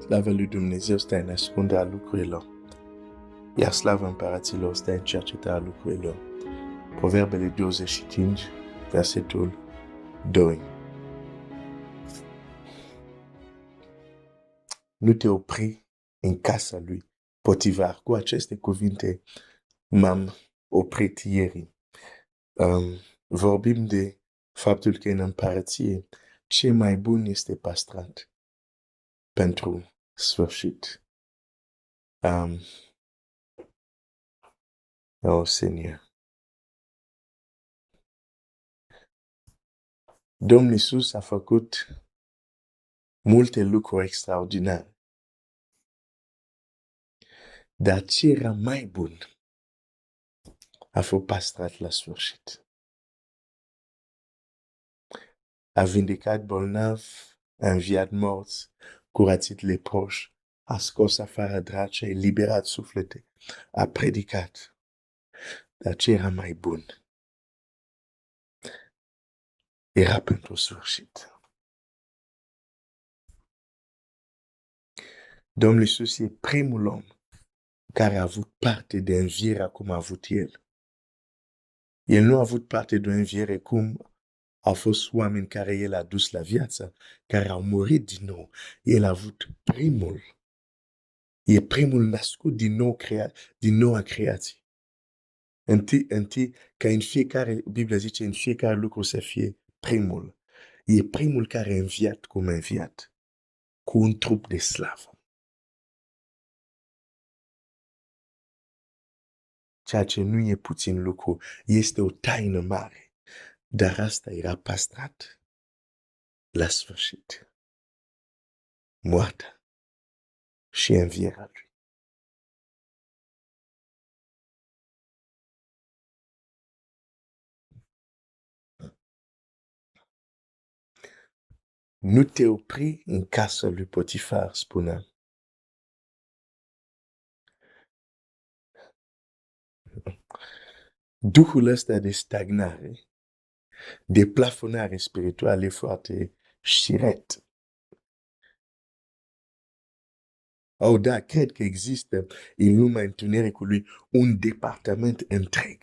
Slavă lui Dumnezeu stă în ascunderea lucrurilor, iar slava împăraților stă în cercetarea lucrurilor. Proverbele 25, versetul 2. Nu te opri în casa lui Potifar. Cu aceste cuvinte m-am oprit ieri. Vorbim de faptul că în împărăție ce mai bun este păstrat pentru sfârșit. Seigneur. Domnul Iisus a făcut multe lucruri extraordinare. Dar ce era mai bun a fost păstrat la sfârșit. A vindecat bolnavi, a înviat morți, curățit leproși, a scos afară draci, a eliberat suflete, a predicat. Dar ce era mai bun era pentru sfârșit. Domnul Iisus e primul om care a avut parte de învierea cum a avut el. El nu a avut parte de o înviere cum au fost oameni care el a dus la viață, care au murit din nou. El a avut primul. E primul născut din noua creație. Întâi, ca în fiecare, Biblia zice, în fiecare lucru să fie primul. E primul care a înviat cum a înviat, cu un trup de slavă. Ceea ce nu e puțin lucru, este o taină mare. Dar asta era păstrat la sfârșit. Moartea și învierea lui. Nu te opri în casa lui Potifar, spunea. Duhul ăsta de stagnare, de plafonare spirituală e foarte șiret. Da, cred că există în lumea întunericului un departament întreg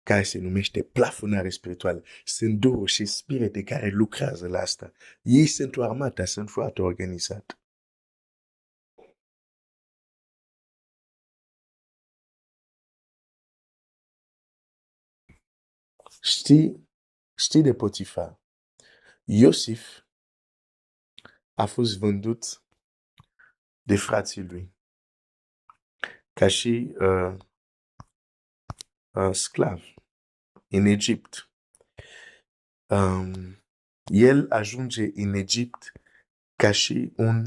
care se numește plafonare spirituală. Sunt două și spirite care lucrează la asta. Ei sunt o armată, sunt foarte organizat. Știi de Potifar? Iosif a fost vândut de frații lui ca și sclav în Egipt. El ajunge în Egipt ca și un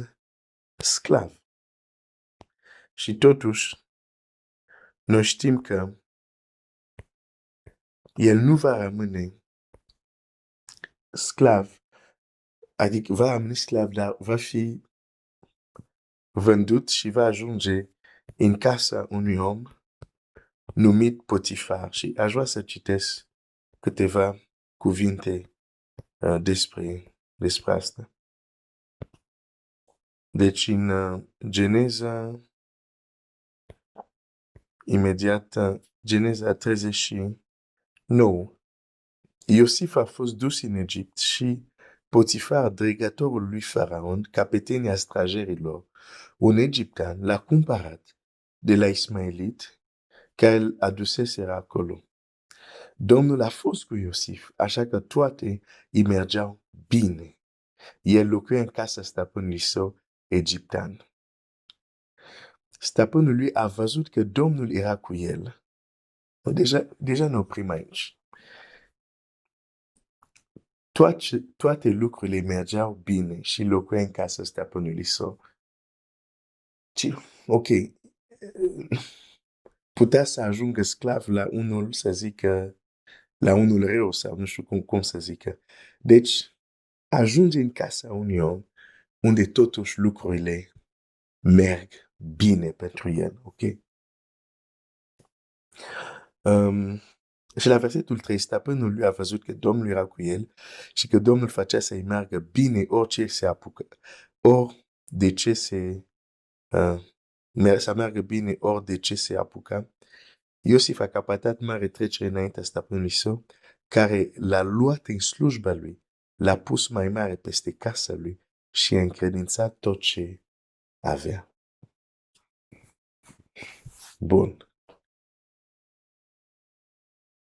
sclav. Și totuși, noi știm că el nu va rămâne sclav, adică va rămâne sclav, dar va fi vândut și va ajunge în casa unui om numit Potifar. Și aș vrea să citesc câteva cuvinte despre asta. Deci în Geneza, imediat, Geneza 39, Iosif a fost dus în Egipt și Potifar, dregătorul lui Faraon, capetenia stragerilor, un egiptean, l-a cumpărat de la Ismaelit, care îl aduseseră acolo. Domnul a fost cu Iosif, așa că toate îi mergeau bine. El locuia în casa stăpânului său egiptean. Stăpânul lui a văzut că Domnul era cu el. Deja ne oprim aici. Toate lucrurile mergeau bine și locuia în casa stăpânului său. Ok, putea să ajungă sclav la unul, să zică, la unul rău sau nu știu cum să zică. Deci, ajunge în casa unui om unde totuși lucrurile merg bine pentru el, ok? Și la versetul 3, stăpânul lui a văzut că Domnul era cu el și că Domnul facea să-i meargă bine orice se apucă. De ce să meargă bine ori de ce se apuca. Iosif a capatat mare trecere înaintea stăpânului său, care l-a luat în slujba lui, l-a pus mai mare peste casa lui și a încredințat tot ce avea. Bun.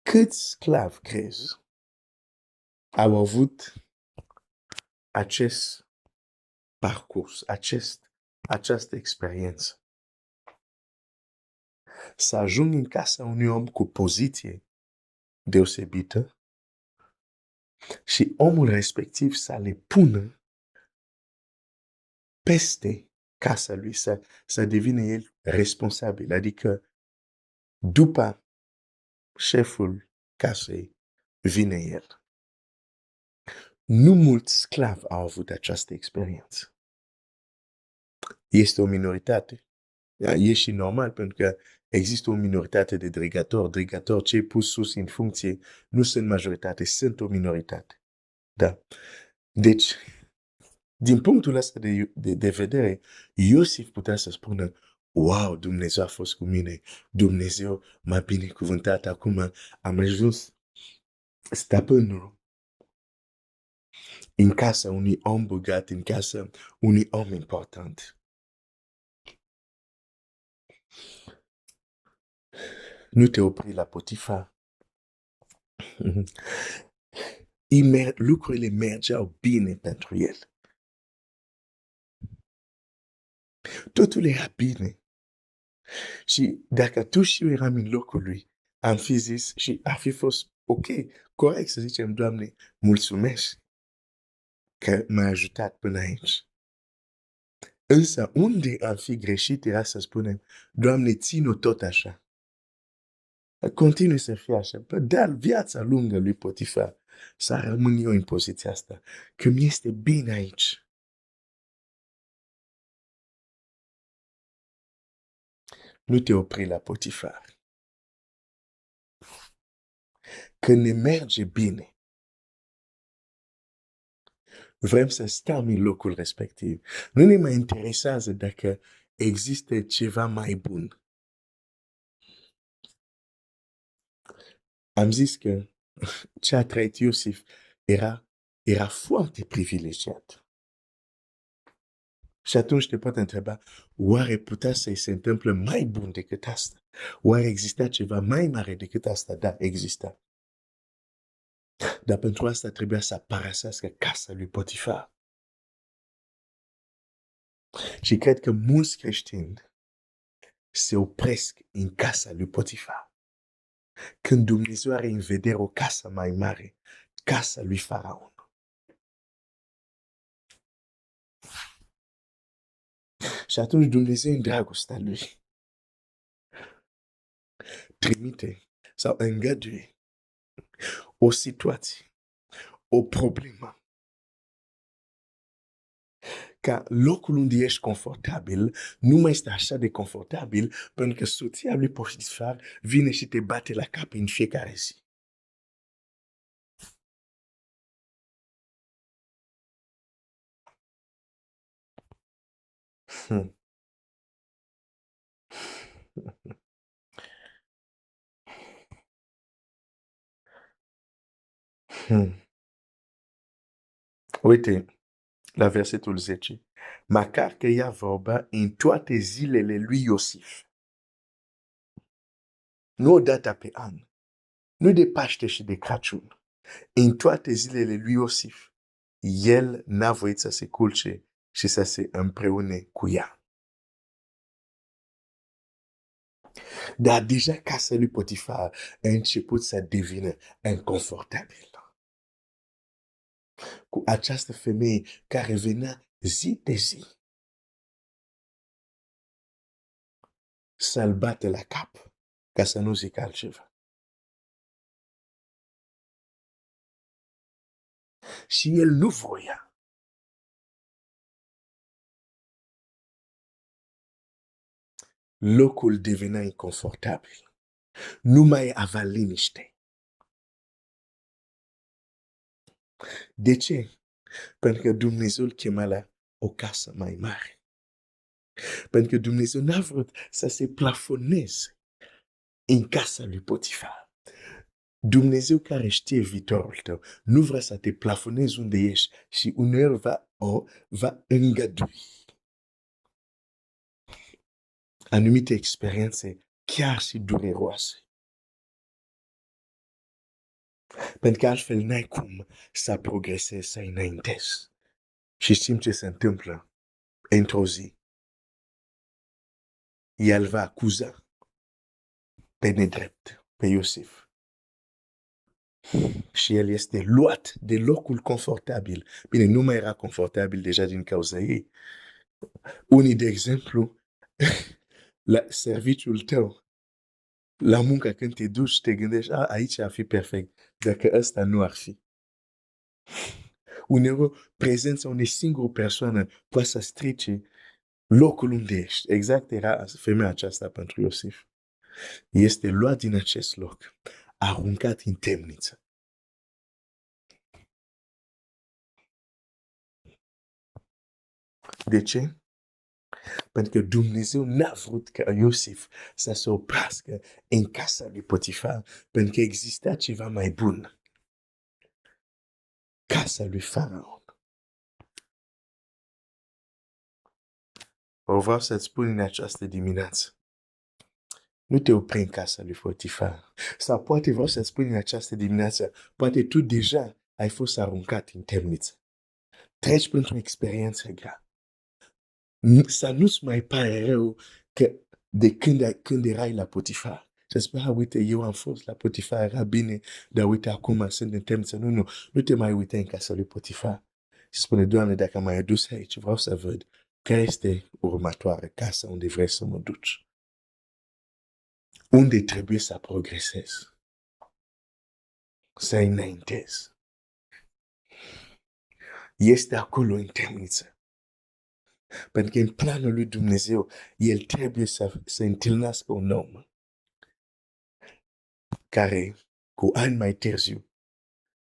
Câți sclavi crezi au avut acest parcurs, această experiență? Să ajung în casa unui om cu poziție deosebită și omul respectiv să le pună peste casa lui, să devină el responsabil. Adică după șeful casei vine el. Nu mulți sclavi au avut această experiență. Este o minoritate. E și normal, pentru că există o minoritate de dirigatori. Dirigatori cei pus sus în funcție nu sunt majoritate, sunt o minoritate. Da. Deci, din punctul ăsta de vedere, Iosif putea să spună, wow, Dumnezeu a fost cu mine, Dumnezeu m-a binecuvântat, acum am ajuns stăpânul în casa unui om bogat, în casa unui om important. Nu te opri la Potifar. Lucrurile mergeau bine pentru el. Totul era bine. Și dacă tu și eu eram în locul lui, am fi zis și ar fi fost ok, corect să zicem, Doamne, mulțumesc că m-ai ajutat până aici. Însă unde am fi greșit era să spunem, Doamne, țin-o tot așa. Continui să fie așa. Dar viața lungă lui Potifar să rămân eu în poziția asta. Că mi este bine aici. Nu te opri la Potifar. Când ne merge bine, vrem să stăm în locul respectiv. Nu ne mai interesează dacă există ceva mai bun. Am zis că ce a trăit Iosif era foarte privilegiat. Și atunci te poate întreba, oare putea să-i se întâmple mai bun decât asta? Oare exista ceva mai mare decât asta? Da, exista. Dar pentru asta trebuia să părăsească casa lui Potifar. Și cred că mulți creștini se opresc în casa lui Potifar. Când Dumnezeu are în vedere o casă mai mare, casa lui Faraon. Și atunci Dumnezeu în dragostea lui trimite sau îngăduie o situație, o problemă, ca locul unde ești confortabil nu mai este așa de confortabil pentru că soția lui Potifar vine și te bate la cap în fiecare zi. Hmm. Hmm. Uite, la versetul 10. Măcar că ea vorba în toate zilele lui Iosif. Nu o dată pe an. Nu de Paște și de Crăciun. În toate zilele lui Iosif, el n-a voit să se culce și să se împreune cu ea. Dar deja casa lui Potifar a început să devină inconfortabilă. Cu această femeie care venea zi de zi să-l bate la cap, ca să nu zic altceva. Și el nu voia. Locul devenea inconfortabil. Nu mai avea liniște. De ce? Pentru că Dumnezeu îl chema la o casă mai mare. Pentru că Dumnezeu n-a vrut să se plafoneze în casa lui Potifar. Dumnezeu care știe viitorul tău nu vrea să te plafonezi unde ești și uneori va îngădui anumite experiențe chiar și dureroase. Pentru că altfel n-ai cum să progresezi, să înaintezi. Și știm ce se întâmplă într-o zi. El va acuza pe nedrept, pe Iosif. Și el este luat de locul confortabil. Bine, nu mai era confortabil deja din cauza ei. Unii, de exemplu, la serviciul tău, la muncă, când te duci, te gândești, aici ar fi perfect, dacă ăsta nu ar fi. Uneori, prezența unei singure persoane poate să strice locul unde ești. Exact era femeia aceasta pentru Iosif. Este luat din acest loc, aruncat în temniță. De ce? Pentru că Dumnezeu n-a vrut ca Iosif să se oprească în casa lui Potifar, pentru că exista ceva mai bun. Casa lui Faraon. O vreau să-ți spun în această dimineață. Nu te opri în casa lui Potifar. Sau poate vreau să-ți spun în această dimineață, poate tu deja ai fost aruncat în temniță. Treci printr-o experiență grea. Să nu-ți mai pare rău că de când erai la Potifar. Și spui, uite, eu am fost la Potifar, era bine, dar uite, acum sunt în temniță. Nu te mai uita în casa lui Potifar. Și spune, Doamne, dacă m-ai adus aici, vreau să văd care este următoarea casă unde vrei să mă duci. Unde trebuie să progresez. Să înaintez. Este acolo în temniță. Pentru că în planul lui Dumnezeu, El trebuie să întâlnească un om care, cu ani mai târziu,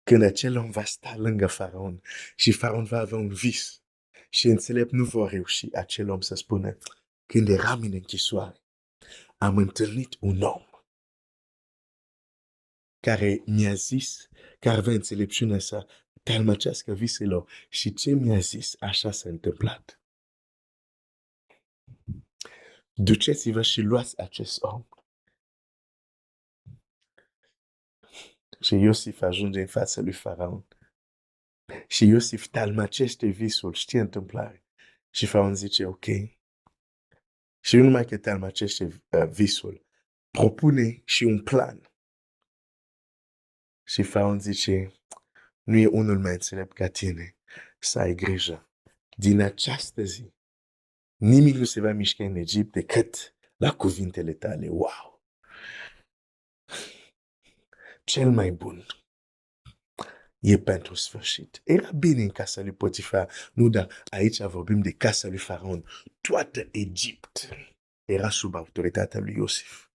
când acel om va sta lângă Faraon și Faraon va avea un vis și înțelept nu va reuși acel om să spună, când eram în închisoare, am întâlnit un om care mi-a zis, care avea înțelepciunea să tălmăcească viselor și ce mi-a zis, așa s-a întâmplat. Duceți-vă și luați acest om. Și Iosif ajunge în fața lui Faraon. Și Iosif tălmăcește visul, știe întâmplare. Și Faraon zice, ok. Și nu numai că tălmăcește visul, propune și un plan. Și Faraon zice, nu e unul mai înțelept ca tine, să ai grijă. Din această zi, nimic nu se va mișca în Egipt decât la cuvintele tale. Wow! Cel mai bun e pentru sfârșit. Era bine în casa lui Potifar. Nu, dar aici vorbim de casa lui Faraon. Toată Egipt era sub autoritatea lui Iosif.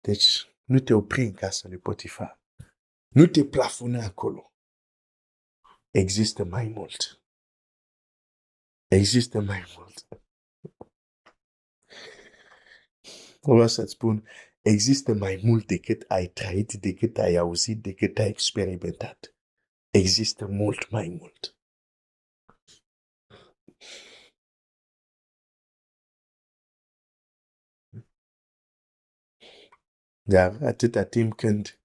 Deci, nu te opri în casa lui Potifar. Nu te plafona acolo. Există mai mult. Există mai mult. Vreau să-ți spun, există mai mult decât ai trăit, decât ai auzit, decât ai experimentat. Există mult mai mult. Dar atâta timp când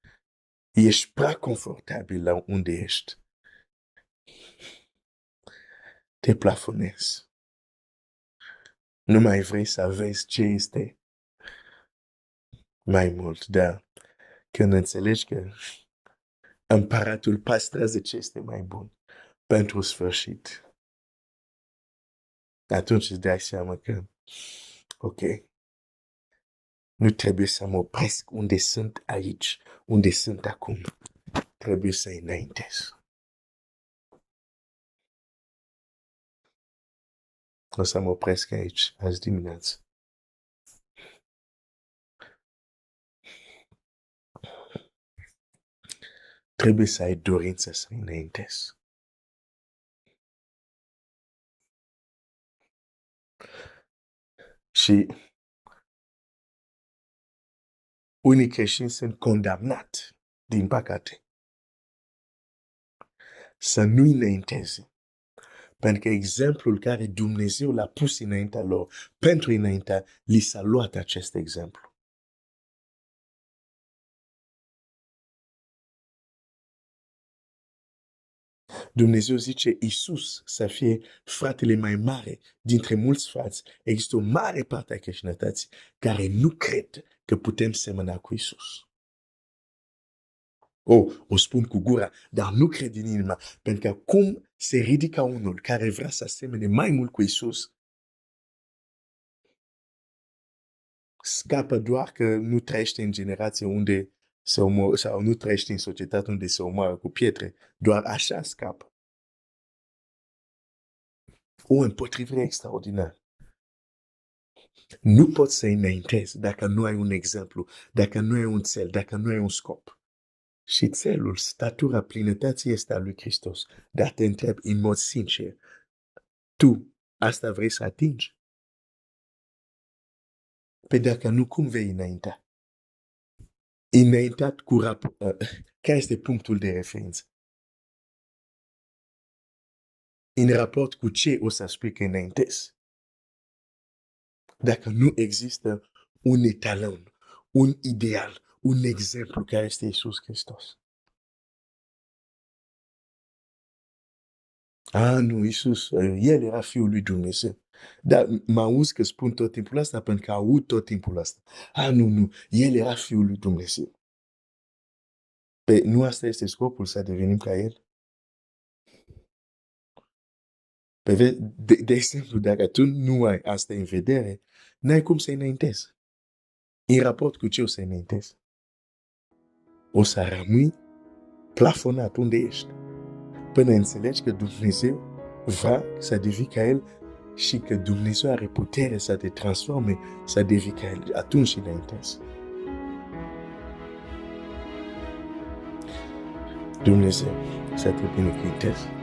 ești prea confortabil la unde ești, te plafonezi. Nu mai vrei să vezi ce este mai mult, dar când înțelegi că împăratul păstrează ce este mai bun pentru sfârșit, atunci îți dai seama că, ok, nu trebuie să mă opresc unde sunt aici, unde sunt acum. Trebuie să înaintez. O să mă opresc aici azi dimineață. trebuie să ai dorință să înaintezi. Și unii creștini sunt condamnați, din păcate, să nu înainteze. Pentru că exemplul care Dumnezeu l-a pus înaintea lor, pentru înaintea, li s-a luat acest exemplu. Dumnezeu zice Iisus să fie fratele mai mare dintre mulți frați. Există o mare parte a creștinătății care nu cred că putem semăna cu Iisus. O spun cu gura, dar nu cred din inima, pentru că cum se ridică unul care vrea să asemene mai mult cu Iisus, scapă doar că nu trăiește în generație unde se omoară, sau nu trăiește în societate unde se omoară cu pietre. Doar așa scapă. O împotrivire extraordinară. Nu poți să înaintezi dacă nu ai un exemplu, dacă nu ai un cel, dacă nu ai un scop. Și țelul, statura plinătății este a lui Hristos. Dar te întreb în mod sincer, tu asta vrei să atingi? Pe dacă nu, cum vei înainta? Înaintat cu care este punctul de referință? În raport cu ce o să spui că înaintezi? Dacă nu există un etalon, un ideal, un exemplu care este Iisus Hristos. Nu, Iisus, El era Fiul lui Dumnezeu. Dar mă auzi că spun tot timpul asta pentru că aud tot timpul asta. Nu, El era Fiul lui Dumnezeu. Nu asta este scopul, să devenim ca El? De exemplu, dacă tu nu ai asta în vedere, n-ai cum să înaintezi. În raport cu ce o să înaintezi? O să rămâi plafonat unde ești. Până înțelegi că Dumnezeu vrea să devii ca El și că Dumnezeu are putere să te transforme, să devii ca El. Atunci înaintezi. Dumnezeu să te binecuvânteze.